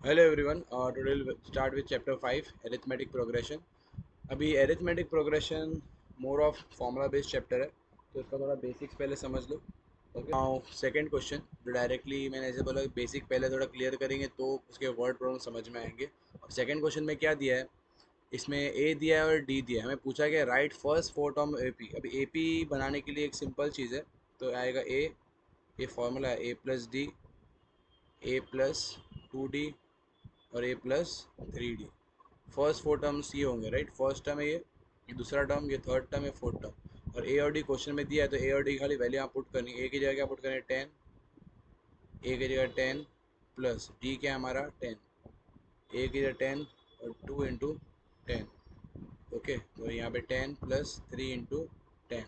Hello everyone. Today we'll start with chapter 5 arithmetic progression. अभी arithmetic progression more of formula based chapter है तो इसका थोड़ा basics पहले समझ लो. Okay. Now second question जो directly मैंने ऐसे बोला basic पहले थोड़ा clear करेंगे तो उसके word problem समझ में आएंगे. और second question में क्या दिया है, इसमें A दिया है और D दिया है. हमें पूछा गया right first four term AP. अभी AP बनाने के लिए एक सिंपल चीज़ है तो आएगा A, ये फॉर्मूला है A plus D, A plus 2D और A plus 3D. First four terms ये होंगे राइट. फर्स्ट टर्म है ये दूसरा टर्म, ये थर्ड टर्म, ये फोर्थ टर्म. और ए और डी क्वेश्चन में दिया है तो ए और डी खाली वैल्यू यहाँ पुट करनी है. ए की जगह क्या पुट करनी है 10, ए की जगह 10 प्लस डी क्या है हमारा 10, ए की जगह 10 और 2 इंटू 10. ओके तो यहाँ पे 10 प्लस 3 इंटू 10,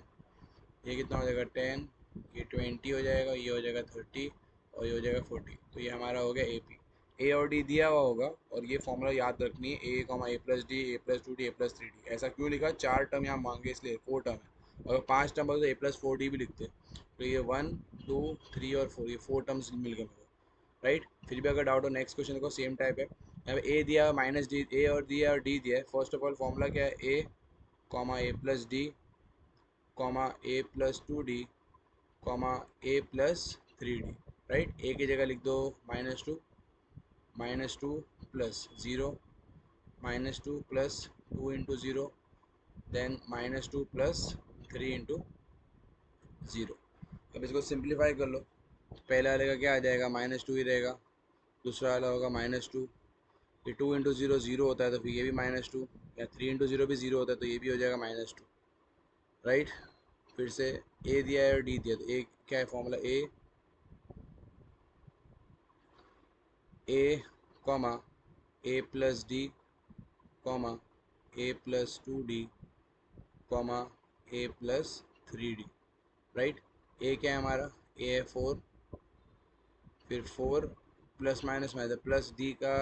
ये कितना हो जाएगा 10, ये 20 हो जाएगा, ये हो जाएगा 30 और ये हो जाएगा 40. तो ये हमारा हो गया ए पी. ए और डी दिया हुआ होगा और ये फॉर्मूला याद रखनी है a comma A plus d, a plus two d, a plus three D. ऐसा क्यों लिखा, चार टर्म यहाँ मांगे इसलिए फोर टर्म है. और पांच टर्म होता तो ए प्लस फोर डी भी लिखते. तो ये 1 2 3 और 4, ये फोर टर्म्स मिल गए मेरे को राइट. फिर भी अगर डाउट हो नेक्स्ट क्वेश्चन को सेम टाइप है. यहाँ पे ए दिया माइनस डी, ए और दिया और डी दिया है. फर्स्ट ऑफ ऑल फॉर्मूला क्या है, a comma A plus D comma A plus two D comma A plus three D. Right, a की जगह लिख दो minus two plus zero, minus two plus two into zero, then minus two plus three into zero. अब इसको simplify कर लो. पहले वाले का क्या आ जाएगा, माइनस टू ही रहेगा. दूसरा वाला होगा माइनस टू. ये टू इंटू ज़ीरो ज़ीरो होता है तो फिर ये भी माइनस टू, या थ्री इंटू ज़ीरो भी ज़ीरो होता है तो ये भी हो जाएगा माइनस टू. राइट. फिर से ए दिया है और डी दिया, तो ए क्या है formula, A comma A plus D comma A plus two D comma A plus three D. Right. A क्या है हमारा, ए है फोर, फिर फोर प्लस माइनस में प्लस डी का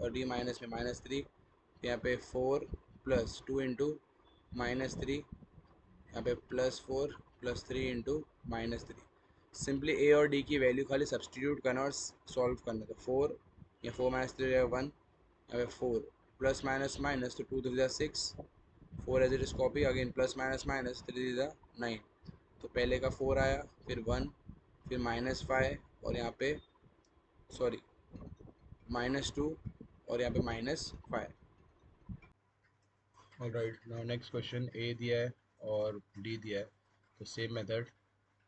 और डी माइनस में माइनस थ्री. यहाँ पे four plus two into minus three, यहाँ पे plus four plus three into minus three. Simply A और डी की वैल्यू खाली सब्सटीट्यूट करना और सॉल्व करना. तो फोर, या फोर माइनस थ्री वन, यहाँ पे फोर प्लस माइनस माइनस तो टू थ्री ज़ा six, four as it is copy again, plus minus minus three ज़ा नाइन. तो पहले का फोर आया, फिर वन, फिर माइनस फाइव और यहाँ पे सॉरी माइनस टू और यहाँ पे minus five. Alright, now next question. A दिया है और डी दिया है तो same method,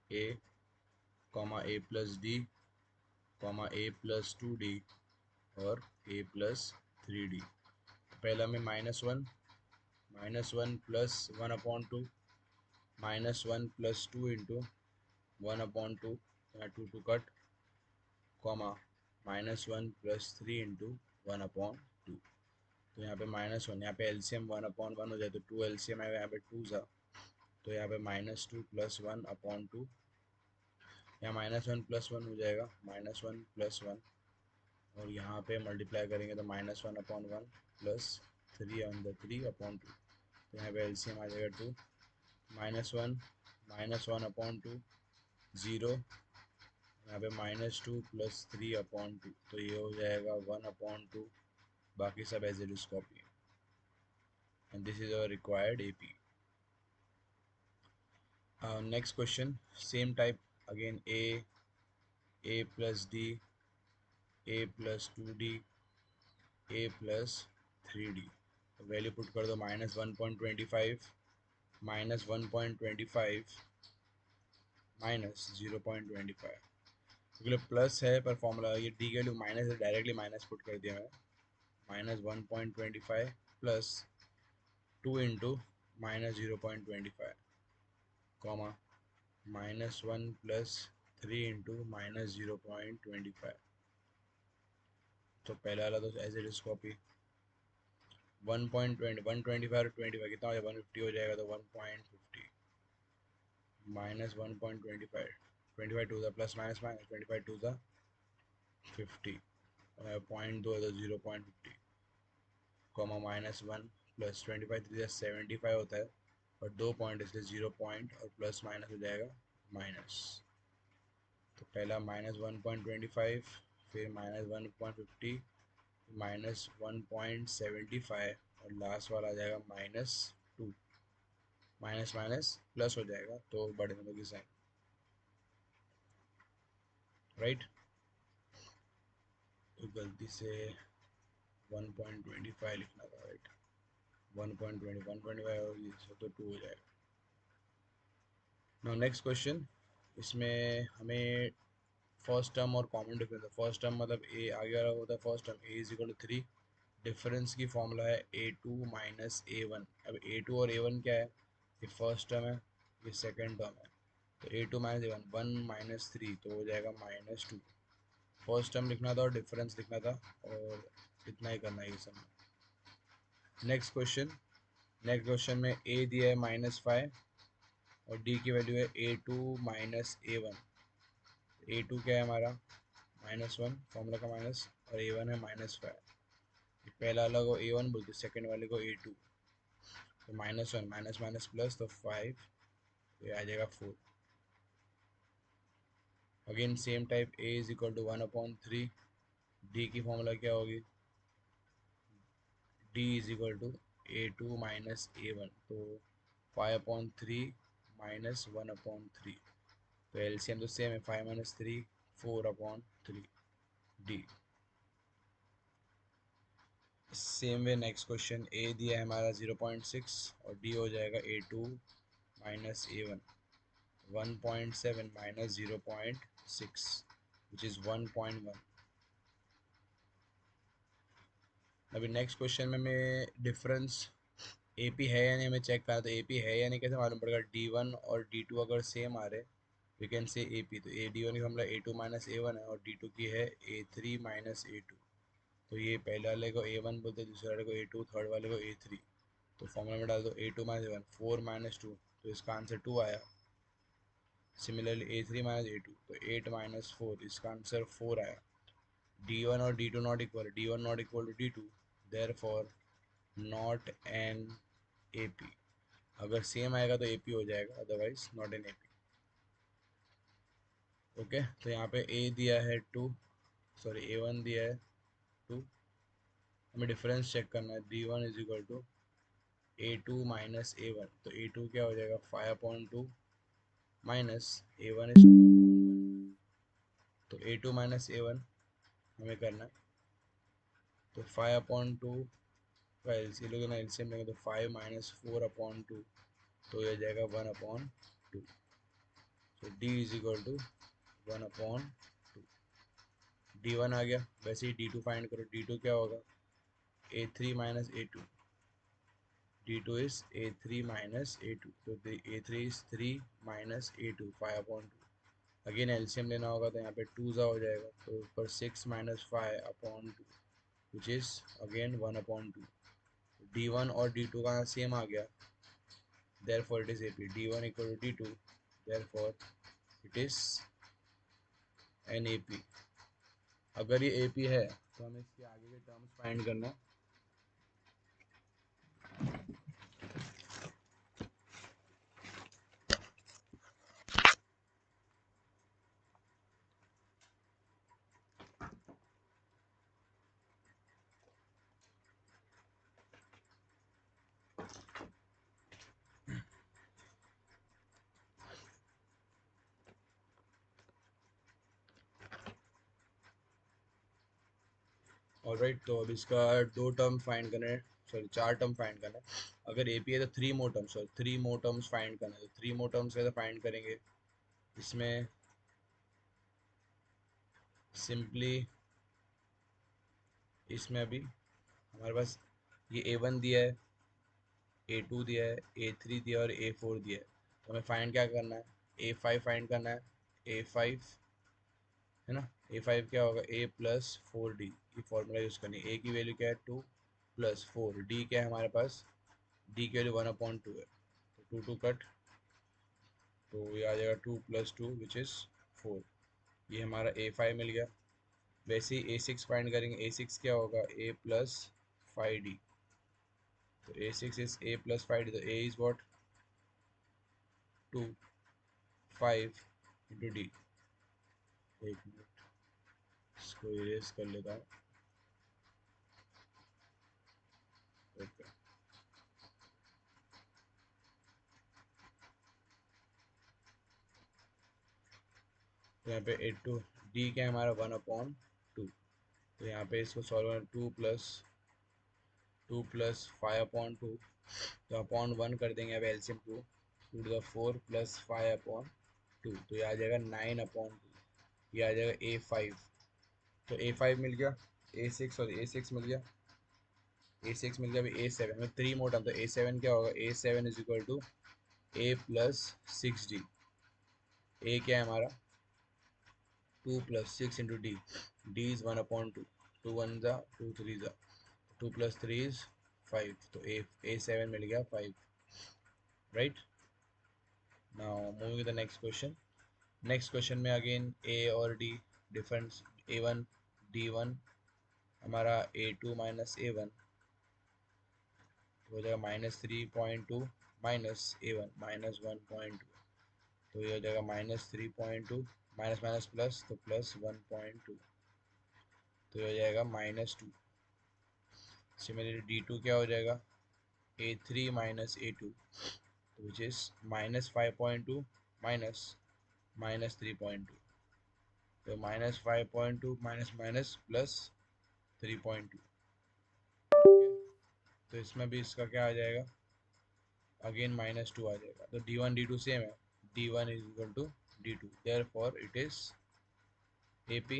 A comma A plus D comma A plus two D और ए प्लस थ्री डी. पहला में minus one plus one upon two, minus one plus two into one upon two, यहाँ two two cut, comma minus one plus three into one upon two. तो यहाँ पे minus one, यहाँ पे LCM one upon one हो जाए तो to LCM है, यहाँ पे टू ज़ा, तो यहाँ पे minus two plus one upon two, यहाँ माइनस वन प्लस वन हो जाएगा, माइनस वन प्लस वन, और यहाँ पे मल्टीप्लाई करेंगे तो minus one upon one plus three on the three upon two. तो यहाँ पे एलसीएम आ जाएगा two, minus one upon two zero, यहाँ पे minus two plus three upon two, तो ये हो जाएगा वन अपॉन टू. बाकी सब as it is copy. And this is our required AP. Next question same type again, a plus d, a plus two d, a plus three D. Value put कर दो, minus one point twenty five, minus one point twenty five, minus zero point twenty five. क्योंकि plus है पर formula ये d के value minus है, directly minus put कर दिया मैंने. Minus one point twenty five plus two into minus zero point twenty five, comma minus one plus three into minus zero point twenty five. तो पहला वाला तो as it is copy. One point twenty, one twenty five twenty five कितना हो जाएगा, one fifty हो जाएगा. तो one point fifty minus one point twenty five, twenty five two ज़ा plus minus minus, twenty five two ज़ा fifty, point दो है तो zero point fifty, comma minus one plus twenty five three seventy five होता है और दो point इसलिए ज़ीरो पॉइंट और प्लस माइनस हो जाएगा माइनस. तो पहला minus one point twenty five, फिर माइनस वन पॉइंट फिफ्टी, -1.75 और लास्ट वाला आ जाएगा -2। माइनस माइनस प्लस हो जाएगा तो बड़े नंबर की साइन, राइट। तो गलती से 1.25 लिखना था, राइट। 1.25 और ये तो 2 हो जाएगा। नाउ नेक्स्ट क्वेश्चन, इसमें हमें फर्स्ट टर्म और कॉमन डिफरेंस है। फर्स्ट टर्म मतलब ए आगे वाला होता है first term, a is equal to 3। Difference की फॉर्मूला है A2 माइनस A1। अब A2 और A1 क्या है, ये फर्स्ट टर्म है, ये सेकेंड टर्म है। तो A2 माइनस A1 1 माइनस 3 तो हो जाएगा -2। फर्स्ट टर्म लिखना था और डिफरेंस लिखना था और इतना ही करना है ये सब। नेक्स्ट क्वेश्चन में A दिया है -5 और D की वैल्यू है A2 माइनस A1। A2 क्या है हमारा -1, फॉर्मूला का माइनस, और A1 है -5। पहला वाला को A1 बोलते, सेकेंड वाले को A2। तो -1 माइनस माइनस प्लस तो 5, तो ये आ जाएगा 4। Again same type, A is equal to 1/3। D की फॉर्मूला क्या होगी, D is equal to A2 minus A1। तो 5/3 माइनस 1/3। तो एलसीएम तो सेम है, 5 minus 3 4/3 D। Same way next question, A दिया है हमारा 0.6 और डी हो जाएगा A2 minus A1। 1.7 minus 0.6 which is 1.1। अभी नेक्स्ट क्वेश्चन में मैं डिफरेंस AP है या नहीं हमें चेक करा। तो AP है या नहीं कैसे मालूम पड़ेगा, D1 और D2 अगर सेम आ रहे वी कैन से AP। तो D1 की हमला A2 माइनस A1 है और D2 की है A3 माइनस A2। तो ये पहले वाले को A1 बोलते हैं, दूसरे वाले को A2, थर्ड वाले को A3। तो फॉर्मूला में डाल दो A2 माइनस A1 4 माइनस 2, तो इसका आंसर 2 आया। सिमिलरली A3 माइनस A2 तो 8 माइनस 4, इसका आंसर 4 आया। D1 और D2 not equal, D1 not equal to D2, therefore not an AP। अगर सेम आएगा तो AP हो जाएगा, otherwise not an AP। Okay, तो यहाँ पे A दिया है 2, सॉरी A1 दिया है 2। हमें डिफरेंस चेक करना है, D1 is equal to A2 minus A1। तो A2 क्या हो जाएगा 5/2 माइनस A1 इज 2/1। तो A2 माइनस A1 हमें करना है। तो 5/2 का एलसीएम लोगे ना, एलसीएम लेंगे तो 5 माइनस 4/2 तो ये जाएगा 1/2। तो D is equal to 1/2। D1 आ गया, वैसे ही D2 फाइंड करो। D2 क्या होगा A3 minus A2। D2 is A3 minus A2। तो A3 is 3 minus A2 5/2। Again LCM लेना होगा तो यहाँ पे 2 ज़ा हो जाएगा, तो ऊपर 6 minus 5/2 which is again 1/2। D1 और D2 का सेम आ गया, therefore it is AP। D1 equal to D2, therefore it is an AP। अगर ये AP है तो हमें इसके आगे के टर्म्स फाइंड करना है। ऑलराइट, तो अब इसका 2 टर्म फाइंड करना है, सॉरी 4 टर्म फाइंड करना है। अगर AP है तो 3 मोर टर्म्स, सॉरी 3 मोर टर्म्स फाइंड करना है। तो 3 मोर टर्म्स कैसे फाइंड करेंगे, इसमें सिंपली इसमें अभी हमारे पास ये A1 दिया है, A2 दिया है, A3 दिया है और A4 दिया है। तो हमें फाइंड क्या करना है, A5 फाइंड करना है। A5 है ना, A5 क्या होगा A प्लस 4D। ये फॉर्मूला यूज़ करनी है। A की वैल्यू क्या है 2 प्लस 4, D क्या है हमारे पास, D की वैल्यू 1/2 है, तो 2 कट, तो ये आ जाएगा 2 प्लस 2 विच इज़ 4। ये हमारा A5 मिल गया। वैसे ही A6 फाइंड करेंगे। A6 क्या होगा A प्लस 5D। तो A6 is A plus 5D, तो A is what 2 5 into D। एक मिनट इसको इरेज कर लेता हूँ। तो यहाँ पे 8 डी क्या है हमारा 1/2, तो यहाँ पे इसको सॉल्व करना 2 + 5/2, तो अपॉन 1 कर देंगे, अब एलसीएम 2 2 to the 4 + 5/2, तो ये आ जाएगा 9/2, ये आ जाएगा A5, तो A5 मिल गया, A6 मिल गया, A6 मिल गया, अभी A7 में 3 मोटा, तो A7 क्या होगा, A7 is equal to A + 6D। A क्या है हमारा 2 + 6 × D इज 1/2, 2 1 जा 2 3 जा, 2 + 3 इज 5, तो A7 मिल गया 5, right. Now moving the next question में अगेन A और D डिफरेंस, A1 D1 हमारा A2 - A1 हो जाएगा -3.2 माइनस A1 -1.2, तो ये हो जाएगा -3.2, माइनस माइनस प्लस, तो +1.2, तो ये हो जाएगा -2। सिमिलरली D2 क्या हो जाएगा, A3 - A2, which is -5.2 minus -3.2, तो -5.2 माइनस माइनस +3.2, तो इसमें भी इसका क्या आ जाएगा, अगेन -2 आ जाएगा, तो D1 D2 सेम है, D1 is equal to D2, therefore it is AP।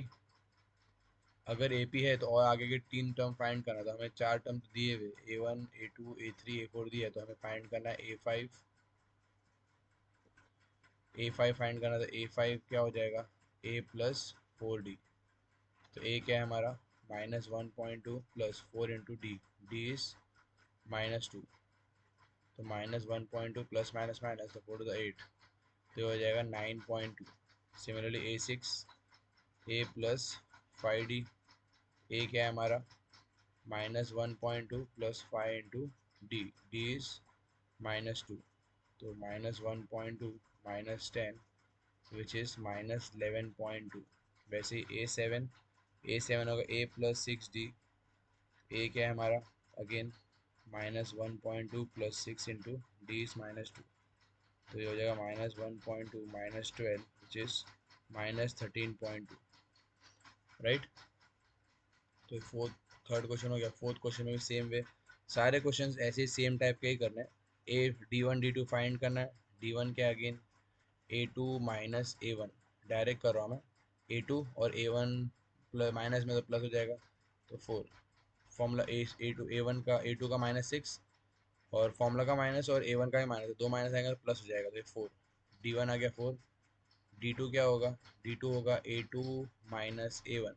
अगर AP है तो और आगे के 3 टर्म फाइंड करना था हमें, 4 टर्म तो दिए हुए, A1 A2 A3 A4 दिए, तो हमें फाइंड करना है A5 फाइंड करना था, A5 क्या हो जाएगा, A + 4D, तो A क्या है हमारा -1.2 + 4 × D, D इज -2, तो -1.2 प्लस माइनस माइनस, तो 4 to the 8, तो हो जाएगा 9.2। Similarly A6 A + 5D, A क्या है हमारा -1.2 + 5 × D, D इज -2, तो -1.2 -10, विच इज -11.2। वैसे ही A7 होगा A + 6D, A क्या है हमारा अगेन -1.2 + 6 × D इज -2, तो ये हो जाएगा -1.2 -12, विच इज -13.2, राइट। तो थर्ड क्वेश्चन हो गया। फोर्थ क्वेश्चन में भी सेम वे, सारे क्वेश्चंस ऐसे ही सेम टाइप के ही करने हैं। D1 D2 फाइंड करना है, D1 क्या अगेन A2 - A1, डायरेक्ट कर रहा हूँ मैं, A2 और A1 प्लस माइनस में तो प्लस हो जाएगा, तो 4, फॉर्मूला A1 का A2 का -6 और फॉर्मूला का माइनस और A1 का भी माइनस, दो माइनस आएगा तो प्लस हो जाएगा, तो ये 4, D1 आ गया 4, D2 क्या होगा, D2 होगा A2 - A1,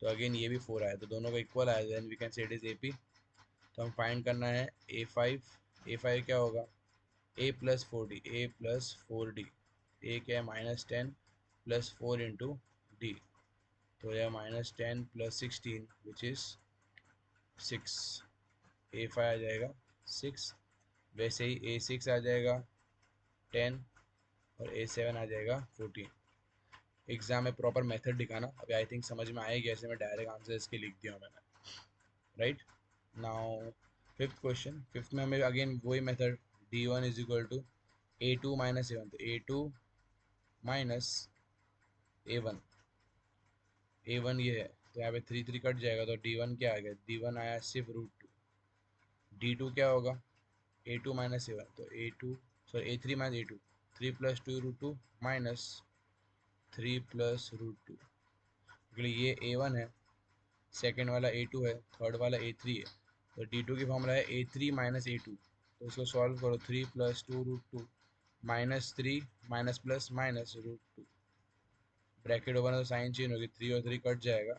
तो अगेन ये भी 4 आया, तो दोनों का इक्वल आया, then we can say it is AP। तो हम फाइंड करना है A5 क्या होगा, A + 4D, A क्या है -10 + 4 × D, तो यह -10 + 16, विच इज 6, A5 आ जाएगा 6, वैसे ही A6 आ जाएगा 10 और A7 आ जाएगा 14। एग्जाम में प्रॉपर मेथड दिखाना, अभी आई थिंक समझ में आएगी, ऐसे मैं डायरेक्ट आंसर इसके लिख दिया मैंने, राइट। नाउ फिफ्थ में हमें अगेन वही method, D1 is equal to A2 - A1, तो A2 - A1 ये है, तो यहाँ पे 3 3 कट जाएगा, तो D1 क्या आ गया, D1 आया सिर्फ √2, D2 क्या होगा A2 - A1, तो A3 - A2, 3 + 2 √2 माइनस 3 + √2, क्योंकि ये A1 है, सेकेंड वाला A2 है, थर्ड वाला A3 है, तो D2 की फॉर्मूला है A3 - A2, तो इसको सॉल्व करो, 3 + 2 √2 -3 minus plus minus √2, bracket open है तो साइन चेंज होगी, 3 और 3 कट जाएगा,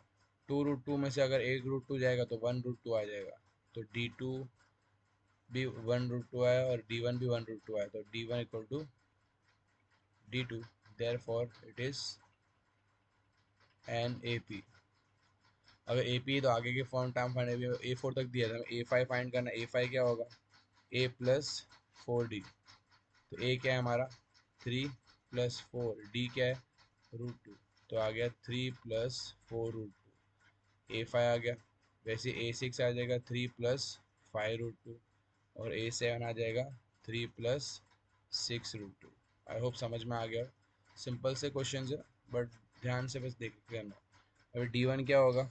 2 √2 में से अगर एक √2 जाएगा तो 1 √2 आ जाएगा, तो D2 भी 1 √2 आया और D1 भी 1 √2 आया, तो D1 equal to D2, therefore it is an AP। अगर AP है तो आगे के फॉर्म टर्म फाइंड, A4 तक दिया था, A5 फाइंड करना, A5 क्या होगा A + 4D, तो A क्या है हमारा 3 + 4, D क्या है √2, तो आ गया 3 + 4 √2, A5 आ गया, वैसे A6 आ जाएगा 3 + 5 √2 और A7 आ जाएगा 3 + 6 √2। आई होप समझ में आ गया, सिंपल से क्वेश्चन है, बट ध्यान से बस देख के करना। अभी D1 क्या होगा,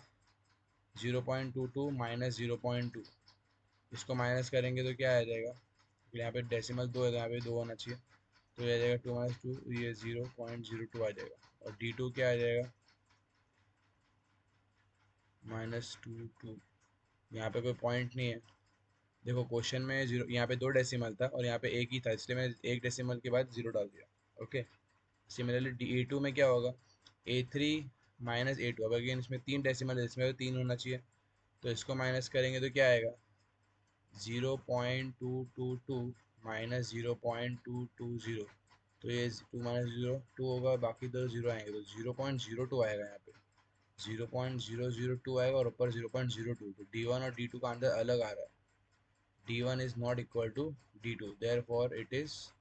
0.22 माइनस 0.2, इसको माइनस करेंगे तो क्या आ जाएगा, यहाँ पे डेसिमल 2 है तो यहाँ पे 2 होना चाहिए, तो ये आ जाएगा 2 - 2, ये 0.02 आ जाएगा। और D2 क्या आ जाएगा, -2 2, यहाँ पे कोई पॉइंट नहीं है। देखो क्वेश्चन में जीरो, यहाँ पे 2 डेसिमल था और यहाँ पे एक ही था, इसलिए मैं एक डेसिमल के बाद 0 डाल दिया। ओके, सिमिलरली A2 में क्या होगा, A3 माइनस A2। अब अगेन इसमें 3 डेसिमल है, इसमें तो 3 होना चाहिए, तो इसको माइनस करेंगे तो क्या आएगा, 0.222 माइनस 0.220, तो ये 2 माइनस 2 होगा, बाकी दो जीरो आएंगे तो 0.02 आएगा यहाँ पे, 0.002 आएगा और ऊपर 0.02, तो D1 और D2 का आंसर अलग आ रहा है। D1 is not equal to D2, therefore it is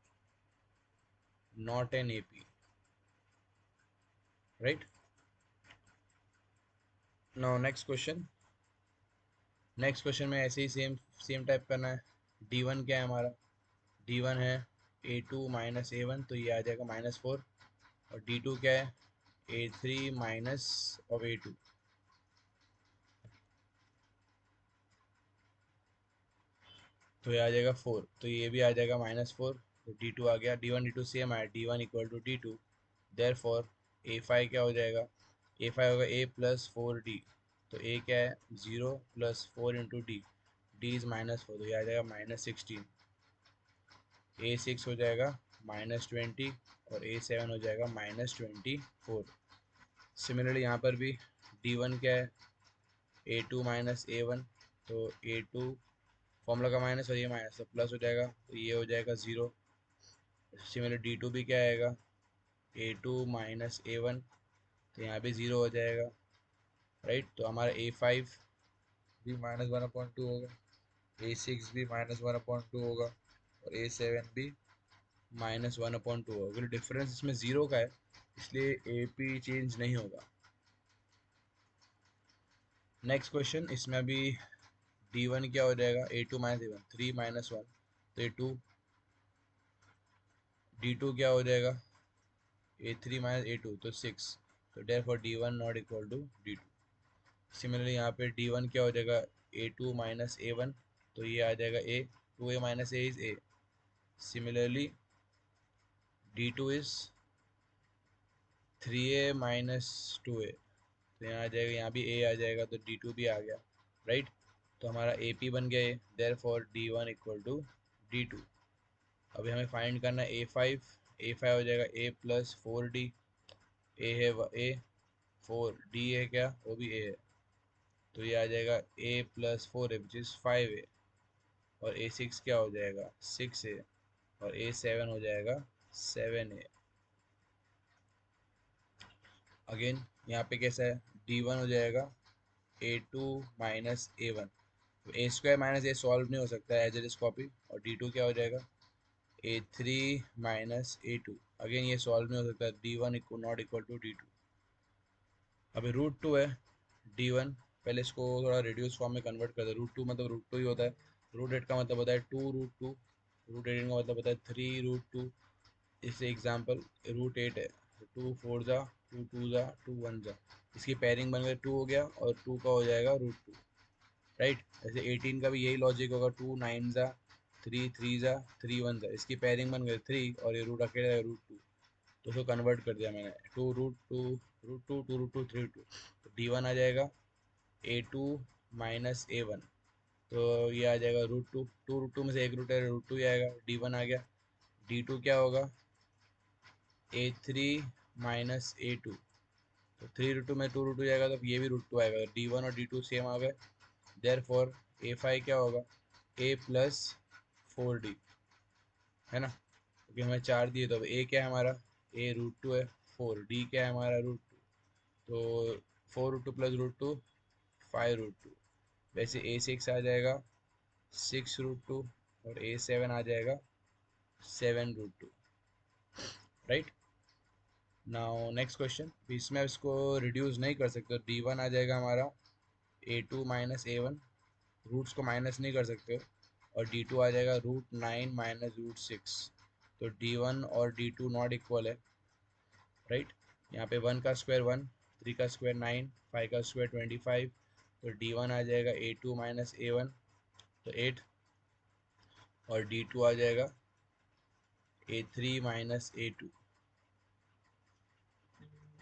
not an AP, right? Now next question में ऐसे ही सेम टाइप करना है। D1 क्या है हमारा, D1 है A2 माइनस A1, तो ये आ जाएगा -4। और D2 क्या है, A3 माइनस ऑफ A2, तो ये आ जाएगा 4, तो ये भी आ जाएगा -4, तो D2 आ गया। D1 D2 सेम आया, D1 equal to D2, there for A5 क्या हो जाएगा, A5 होगा A प्लस 4D, तो A क्या है 0 plus 4 into D, D is -4, तो ये आ जाएगा -16। A6 हो जाएगा -20 और A7 हो जाएगा -24। सिमिलरली यहाँ पर भी D1 क्या है, A2 माइनस A1, तो A2 फॉर्मूला का माइनस और ये माइनस, तो प्लस हो जाएगा, तो ये हो जाएगा 0। सिमिलर D2 भी क्या आएगा, A2 माइनस A1, तो यहाँ भी 0 हो जाएगा, राइट। तो हमारा A5 भी -1/2 होगा, A6 भी -1/2 होगा और A7 भी -1/2 होगा, क्योंकि डिफरेंस इसमें 0 का है, इसलिए AP चेंज नहीं होगा। नेक्स्ट क्वेश्चन, इसमें अभी D1 क्या हो जाएगा, A2 माइनस A1, 3 - 1, तो A2, D2 क्या हो जाएगा, A3 माइनस A2, तो 6, तो therefore D1 not equal to D2। Similarly यहाँ पे D1 क्या हो जाएगा, A2 माइनस A1, तो ये आ जाएगा A, 2A minus A is A। Similarly D2 is 3A minus 2A, तो यहाँ आ जाएगा, यहाँ भी A आ जाएगा, तो D2 भी आ गया, राइट। तो हमारा AP बन गया है, therefore D1 equal to D2। अभी हमें फाइंड करना है A5 हो जाएगा A प्लस 4D, A है A, 4D है क्या, वो भी A है, तो ये आ जाएगा A plus 4A which is 5A, और A6 क्या हो जाएगा 6A, और A7 हो जाएगा 7A। अगेन यहाँ पे कैसा है, D1 हो जाएगा A2 माइनस A1, तो A² माइनस A सॉल्व नहीं हो सकता है, एज इट इज कॉपी, और D2 क्या हो जाएगा A3 माइनस A2, अगेन ये सॉल्व नहीं हो सकता, D1 not equal to D2। अभी √2 है D1, पहले इसको थोड़ा रिड्यूस फॉर्म में कन्वर्ट कर दे, √2 मतलब √2 ही होता है, √8 का मतलब होता है 2√2, √18 का मतलब होता है 3√2। इससे एग्जांपल √8 है, 2 4 जा, 2 2 जा, 2 1 जा, इसकी पेयरिंग बन गई 2 हो गया, और 2 का हो जाएगा √2, राइट। ऐसे 18 का भी यही लॉजिक होगा, 2 9 जा, 3 3 जा, 3 1 जा, इसकी पेयरिंग बन गई 3, और ये रूट अकेले √2, तो उसको कन्वर्ट कर दिया मैंने, 2√2 3 2, तो D1 आ जाएगा A2 माइनस A1, तो ये आ जाएगा √2 में से एक रूट है, √2 ही आएगा, D1 आ गया। D2 क्या होगा, A3 माइनस A2, तो 3√2 में 2√2 जाएगा, तो ये भी √2 आएगा, D1 और D2 सेम आ गए, देयरफॉर A5 क्या होगा, A प्लस 4D, है ना, क्योंकि हमें 4 दिए, तो अब A क्या है हमारा, A √2 है, 4D क्या है हमारा √2, तो 4√2 प्लस √2 5√2, वैसे A6 आ जाएगा 6√2, और A7 आ जाएगा 7√2, राइट। नाउ नेक्स्ट क्वेश्चन, इसमें इसको रिड्यूस नहीं कर सकते, D1 आ जाएगा हमारा A2 माइनस A1, रूट्स को माइनस नहीं कर सकते हो, और D2 आ जाएगा √9 माइनस √6, तो D1 और D2 नॉट इक्वल है, राइट। यहाँ पे 1 का स्क्वायर 1, 3 का स्क्वायर 9, 5 का स्क्वायर 25, तो D1 आ जाएगा A2 माइनस A1 तो 8, और D2 आ जाएगा A3 माइनस A2।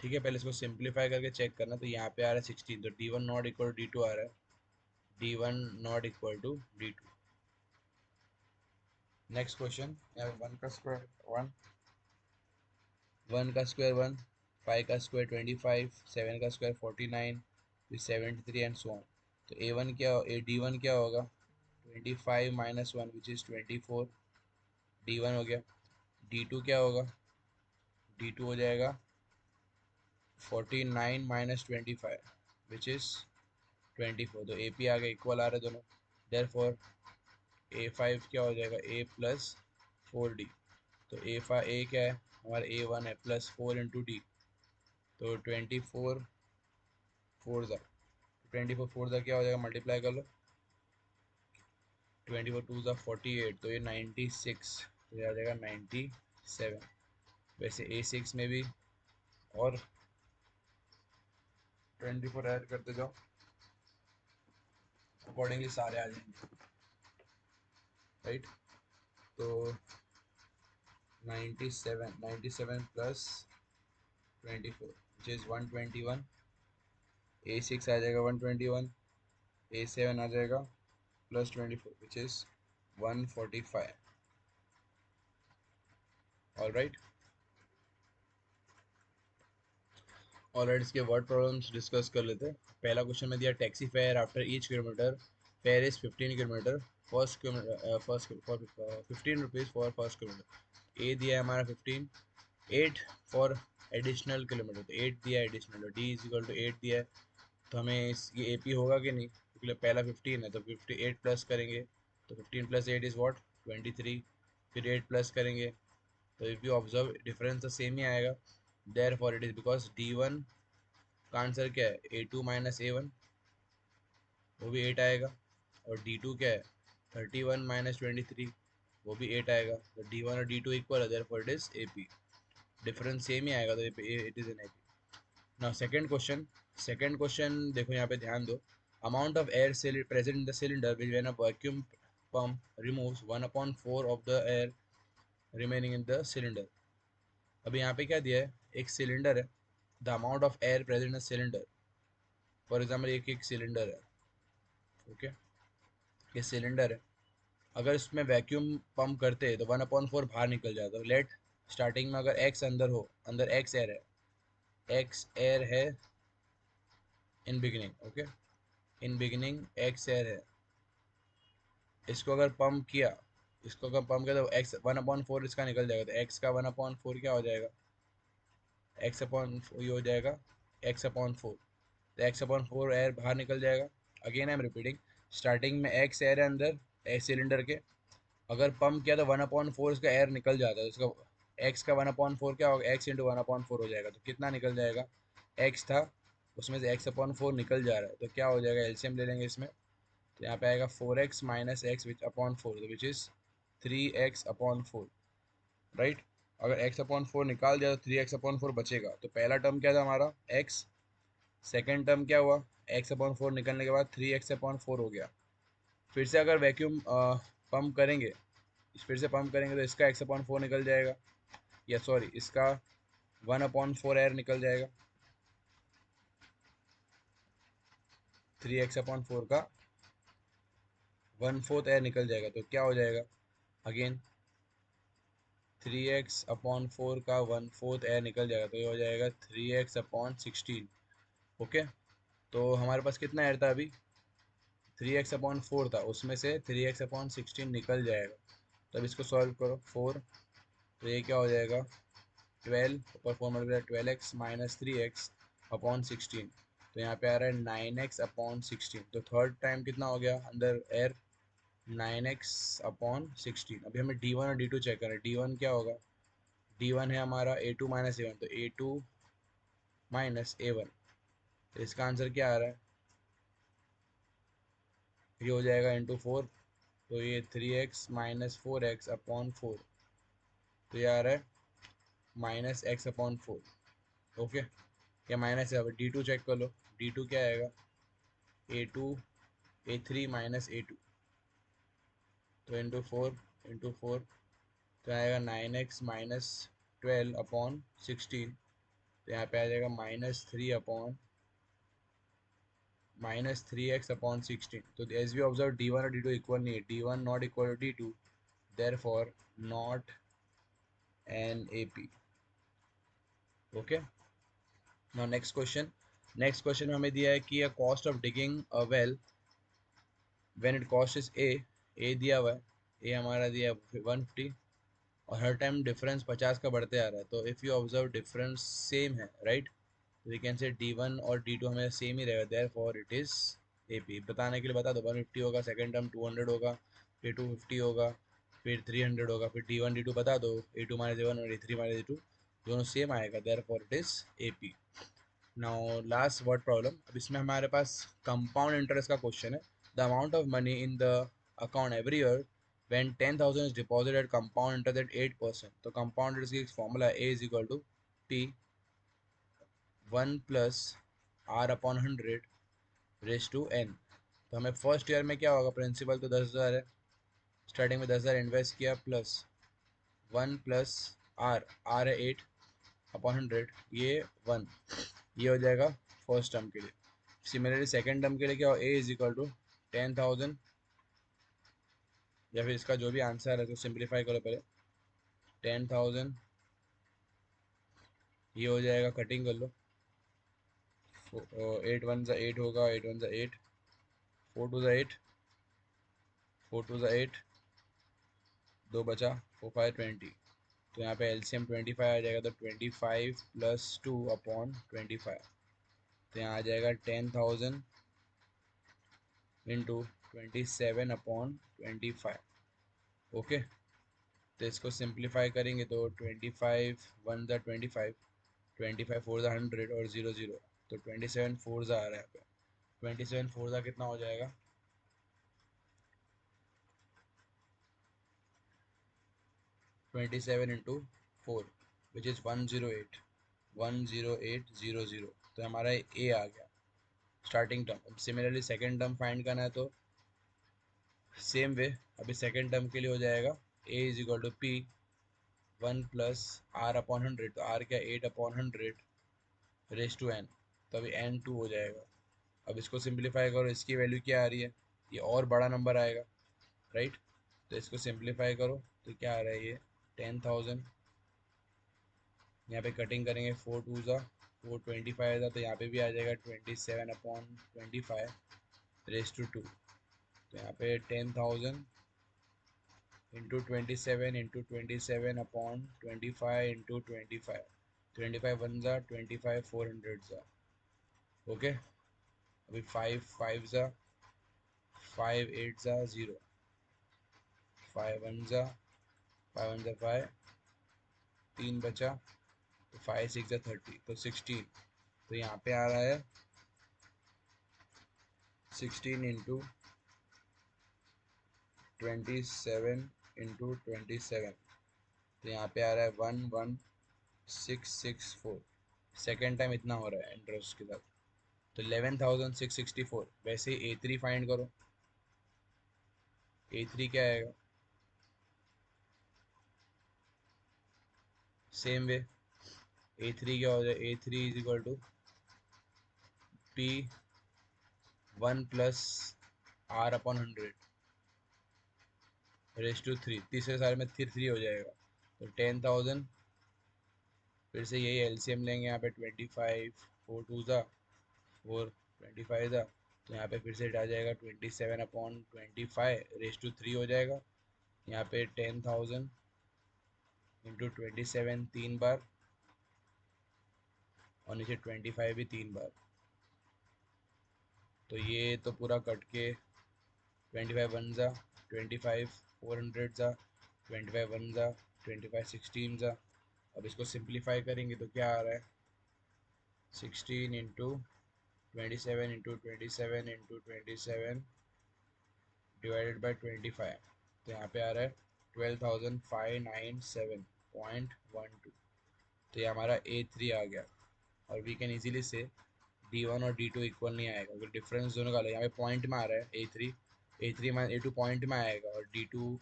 ठीक है, पहले इसको सिंप्लीफाई करके चेक करना। तो यहाँ पे आ रहा है 16, तो D1 not equal to D2 आ रहा है, D1 not equal to D2। Next question, यहाँ पे 1 का स्क्वायर 1, 1 का स्क्वायर 1, 5 का स्क्वायर 25, 7 का स्क्वायर 49, फिर 73 एंड सो ऑन। तो A1 क्या D1 क्या होगा, 25 माइनस 1 विच इज़ 24, D1 हो गया। D2 क्या होगा, D2 हो जाएगा 49 माइनस 25 विच इज़ 24। तो AP आगे इक्वल आ रहे दोनों, देयरफॉर A5 क्या हो जाएगा, A प्लस 4D। तो A क्या है हमारा, A1 है प्लस 4 इंटू डी, तो 24 फोर ज़ा 24 फोर ज़ा क्या हो जाएगा, मल्टीप्लाई कर लो, 24 टू ज़ा 48, तो ये 96, तो ये आ जाएगा 97। वैसे A6 में भी और 24 ऐड करते जाओ, अकॉर्डिंगली सारे आ जाएंगे, राइट। तो 97 प्लस 24 विच इज़ 121, A6 आ जाएगा 121, A7 आ जाएगा plus 24 which is 145। Alright, alright, इसके वर्ड प्रॉब्लम्स डिस्कस कर लेते हैं। पहला क्वेश्चन में दिया taxi fare after each kilometre, fare is 15 kilometre, first kilometre first for 15 rupees for first kilometre. A दिया है हमारा 15, 8 फॉर एडिशनल किलोमीटर, तो 8 दिया है additional, d is equal to 8 दिया है। तो हमें ये ए पी होगा कि नहीं, क्योंकि पहला 15 है तो 58 प्लस करेंगे, तो 15 प्लस 8 इज़ वॉट 23, फिर 8 प्लस करेंगे, तो इफ़ यू ऑब्जर्व डिफरेंस तो सेम ही आएगा। Therefore it is because D1 का आंसर क्या है, A2 माइनस A1, वो भी 8 आएगा, और D2 क्या है 31 माइनस 23, वो भी 8 आएगा। तो D1 और D2 इक्वल है, therefore it is AP, difference same ही आएगा, तो it is an AP। Now second question देखो, यहाँ पे ध्यान दो। Amount of air present in the cylinder which when a vacuum pump removes 1/4 of the air remaining in the cylinder. अभी यहाँ पे क्या दिया है, एक सिलेंडर है, the amount of air present in cylinder, for example एक सिलेंडर है, ओके, ये सिलेंडर है, अगर इसमें वैक्यूम पंप करते हैं तो 1/4 बाहर निकल जाता है। लेट स्टार्टिंग में अगर एक्स अंदर हो, अंदर एक्स एयर है, एक्स एयर है in beginning, okay, in beginning x air है, इसको अगर पंप किया, इसको अगर पंप किया तो एक्स 1/4 इसका निकल जाएगा, तो एक्स का 1/4 क्या हो जाएगा, एक्स अपॉन ये हो जाएगा x/4, तो x/4 एयर बाहर निकल जाएगा। Again I am repeating, starting में एक्स एयर है अंदर सिलेंडर के, अगर पंप किया तो 1/4 इसका एयर निकल जाता है, उसका एक्स का 1/4 क्या होगा, एक्स इंटू 1/4 हो जाएगा, तो कितना निकल जाएगा, एक्स था उसमें से x/4 निकल जा रहा है, तो क्या हो जाएगा, एलसीएम ले लेंगे इसमें, तो यहाँ पे आएगा 4x minus x which upon 4, which is 3x/4, right. अगर x/4 निकाल दिया तो 3x/4 बचेगा, तो पहला टर्म क्या था हमारा x, सेकेंड टर्म क्या हुआ, x/4 निकलने के बाद 3x/4 हो गया। फिर से अगर वैक्यूम पंप करेंगे, फिर से पंप करेंगे तो इसका x/4 निकल जाएगा, या सॉरी इसका 1/4 एयर निकल जाएगा, 3x/4 का 1/4 एयर निकल जाएगा, तो क्या हो जाएगा, अगेन 3x/4 का 1/4 एयर निकल जाएगा, तो ये हो जाएगा 3x/16, ओके। तो हमारे पास कितना एयर था अभी, 3x/4 था, उसमें से 3x/16 निकल जाएगा, तो अब इसको सॉल्व करो 4, तो ये क्या हो जाएगा 12 ऊपर 4 मल्टीप्लाई 12x माइनस 3x/16, तो यहाँ पे आ रहा है 9x/16, तो थर्ड टाइम कितना हो गया अंदर एयर, 9x/16। अभी हमें D1 और D2 चेक करें, D1 क्या होगा, D1 है हमारा A2 माइनस A1, तो A2 माइनस A1, तो इसका आंसर क्या आ रहा है, ये हो जाएगा इंटू 4, तो ये 3x माइनस 4x/4, तो ये आ रहा है -x/4, ओके, क्या माइनस है? अब D2 चेक कर लो, D2 क्या आएगा? A2 A3 माइनस A2, तो इंटू फोर तो आएगा 9x माइनस 12/16, तो यहाँ पे आ जाएगा -3x/16। तो एज वी ऑब्जर्व D1 और D2 इक्वल नहीं है, D1 not equal to D2, therefore not an A P. Okay, now next question में हमें दिया है कि cost of digging a well when it cost is a दिया हुआ है, ए हमारा दिया है 150, और हर टाइम डिफरेंस 50 का बढ़ते आ रहा है। तो if you observe difference same है, राइट, तो वी कैन से D1 और D2 हमें सेम ही रहेगा, therefore it is A P. बताने के लिए बता दो, 150 होगा, सेकेंड टर्म 200 होगा, फिर 250 होगा, फिर 300 होगा, फिर D1 D2 बता दो, A2 माइनस A1 और A3 माइनस A2 दोनों सेम आएगा, therefore it is A P. Now last word problem, अब इसमें हमारे पास कंपाउंड इंटरेस्ट का क्वेश्चन है। The amount of money in the account every year when 10,000 is deposited at compound interest at 8%। तो compound interest की formula a is equal to t 1 plus are upon 100 raise to n. तो हमें first year में क्या होगा, principal तो 10,000 है, starting में 10,000 इन्वेस्ट किया, प्लस 1 प्लस आर है 8 अपॉन 100, ये 1, ये हो जाएगा फर्स्ट टर्म के लिए। सिमिलरली सेकेंड टर्म के लिए क्या हो, ए इज इक्वल टू 10,000, या फिर इसका जो भी आंसर है तो सिंप्लीफाई करो पहले, 10,000, ये हो जाएगा, कटिंग कर लो, 8 1 8 होगा, 8 1 8, 4 2 8, 4 2 8, 2 बचा, 4 5 20, तो यहाँ पे एलसीएम 25 आ जाएगा, तो 25 प्लस 2 अपॉन 25, तो यहाँ आ जाएगा 10,000 इंटू 27/25। ओके, तो इसको सिंप्लीफाई करेंगे तो 25 1 ज़ा 25, 25 4 ज़ा 100 और 0 0, तो 27 4 ज़ा आ रहा है यहाँ पे, 27 4 ज़ा कितना हो जाएगा, 27 इंटू 4 विच इज़ 108, 10800, तो हमारा ए आ गया starting term. Similarly second term find करना है तो सेम वे, अभी सेकेंड टर्म के लिए हो जाएगा A is equal to P 1 plus are upon 100, तो आर क्या 8/100 रेस टू एन, तो अभी एन 2 हो जाएगा। अब इसको सिंप्लीफाई करो, इसकी वैल्यू क्या आ रही है, ये और बड़ा नंबर आएगा, राइट, तो इसको सिंप्लीफाई करो तो क्या आ रहा है, ये 10,000, यहाँ पे कटिंग करेंगे, 4 2 ज़ा 4, 25 ज़ा, तो यहाँ पे भी आ जाएगा 27/25 रेस टू 2, तो यहाँ पे 10,000 इंटू 27 इंटू 27/25 इंटू 25, 25 1 ज़ा 25 400 ज़ा। ओके, अभी 5 5 ज़ा 5 8 ज़ा 0, 5 1 ज़ा 5 1 ज़ा 5, 3 बचा, तो 5 6 ज़ा 30, तो 16, तो यहाँ पे आ रहा है 16 इंटू 27/27, तो यहाँ पे आ रहा है 11,664, सेकेंड टाइम इतना हो रहा है इंटरेस्ट के साथ, तो 11,664। वैसे ही A3 फाइंड करो, A3 क्या आएगा, सेम वे, A3 क्या हो जाए, A3 is equal to P 1 plus are upon 100 raise to 3, तीसरे साल में 3 हो जाएगा, तो 10,000, फिर से यही एलसीएम लेंगे, यहाँ पे 25 4 2 ज़ा 4 25 ज़ा, तो यहाँ पे फिर से आ जाएगा 27/25 रेस टू 3 हो जाएगा, यहाँ पे 10,000 इंटू 27 तीन बार, और नीचे 25 भी 3 बार, तो ये तो पूरा कट के 25 1 ज़ा 25 400 ज़ा 25 1 ज़ा 25 16 ज़ा। अब इसको सिंप्लीफाई करेंगे तो क्या आ रहा है, 16 into 27 into 27 into 27 divided by 25, तो यहाँ पे आ रहा है 12,597.12, तो ये हमारा A3 आ गया। और वी कैन इजीली से D1 और D2 इक्वल नहीं आएगा क्योंकि डिफरेंस दोनों का अलग है। यहाँ पे पॉइंट में आ रहा है A3 माइनस A2 पॉइंट में आएगा और D2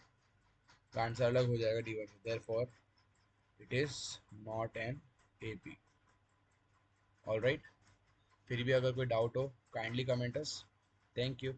का आंसर अलग हो जाएगा D1 से, therefore it is not an AP। Alright, फिर भी अगर कोई डाउट हो kindly comment us. Thank you.